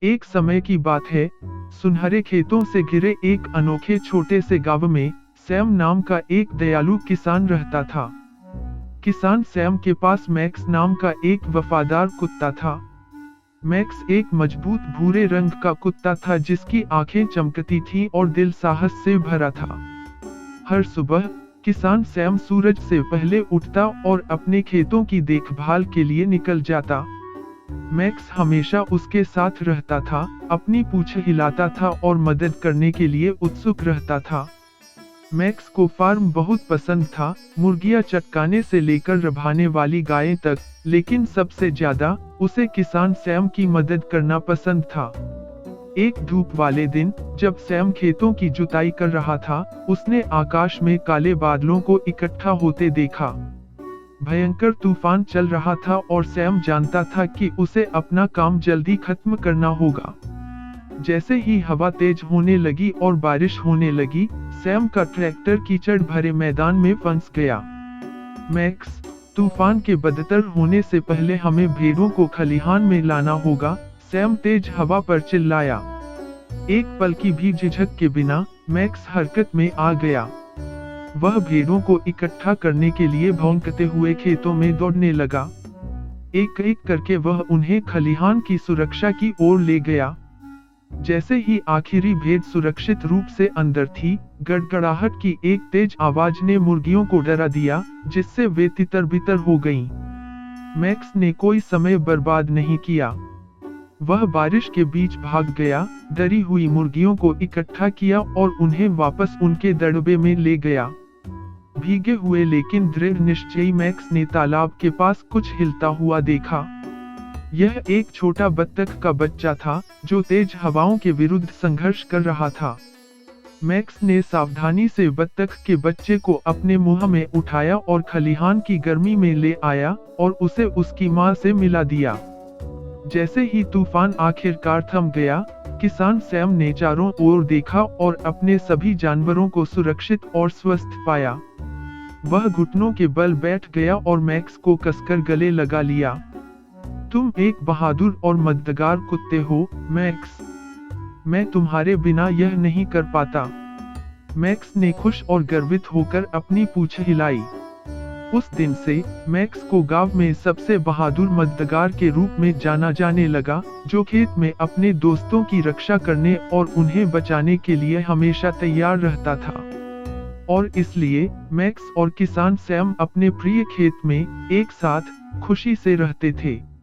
एक समय की बात है, सुनहरे खेतों से घिरे एक अनोखे छोटे से गांव में सैम नाम का एक दयालु किसान रहता था। किसान सैम के पास मैक्स नाम का एक वफादार कुत्ता था। मैक्स एक मजबूत भूरे रंग का कुत्ता था जिसकी आंखें चमकती थीं और दिल साहस से भरा था। हर सुबह किसान सैम सूरज से पहले उठता और अपने खेतों की देखभाल के लिए निकल जाता। मैक्स हमेशा उसके साथ रहता था, अपनी पूंछ हिलाता था और मदद करने के लिए उत्सुक रहता था। मैक्स को फार्म बहुत पसंद था, मुर्गियां चटकाने से लेकर रभाने वाली गायें तक, लेकिन सबसे ज्यादा उसे किसान सैम की मदद करना पसंद था। एक धूप वाले दिन, जब सैम खेतों की जुताई कर रहा था, उसने आकाश में काले बादलों को इकट्ठा होते देखा। भयंकर तूफान चल रहा था और सैम जानता था कि उसे अपना काम जल्दी खत्म करना होगा। जैसे ही हवा तेज होने लगी और बारिश होने लगी, सैम का ट्रैक्टर कीचड़ भरे मैदान में फंस गया। मैक्स, तूफान के बदतर होने से पहले हमें भेड़ों को खलिहान में लाना होगा, सैम तेज हवा पर चिल्लाया। एक पल की भी झिझक के बिना मैक्स हरकत में आ गया। वह भेड़ों को इकट्ठा करने के लिए भौंकते हुए खेतों में दौड़ने लगा। एक एक करके वह उन्हें खलिहान की सुरक्षा की ओर ले गया। जैसे ही आखिरी भेड़ सुरक्षित रूप से अंदर थी, गड़गड़ाहट की एक तेज आवाज ने मुर्गियों को डरा दिया, जिससे वे तितर-बितर हो गईं। मैक्स ने कोई समय बर्बाद नहीं किया। वह बारिश के बीच भाग गया, डरी हुई मुर्गियों को इकट्ठा किया और उन्हें वापस उनके दड़बे में ले गया। भीगे हुए लेकिन दृढ़ निश्चयी मैक्स ने तालाब के पास कुछ हिलता हुआ देखा। यह एक छोटा बत्तख का बच्चा था, जो तेज हवाओं के विरुद्ध संघर्ष कर रहा था। मैक्स ने सावधानी से बत्तख के बच्चे को अपने मुंह में उठाया और खलिहान की गर्मी में ले आया और उसे उसकी मां से मिला दिया। जैसे ही तूफान आखिरकार थम गया, किसान सैम ने चारों ओर देखा और अपने सभी जानवरों को सुरक्षित और स्वस्थ पाया। वह घुटनों के बल बैठ गया और मैक्स को कसकर गले लगा लिया। तुम एक बहादुर और मददगार कुत्ते हो, मैक्स। मैं तुम्हारे बिना यह नहीं कर पाता। मैक्स ने खुश और गर्वित होकर अपनी पूंछ हिलाई। उस दिन से मैक्स को गांव में सबसे बहादुर मददगार के रूप में जाना जाने लगा, जो खेत में अपने दोस्तों की रक्षा करने और उन्हें बचाने के लिए हमेशा तैयार रहता था। और इसलिए मैक्स और किसान सैम अपने प्रिय खेत में एक साथ खुशी से रहते थे।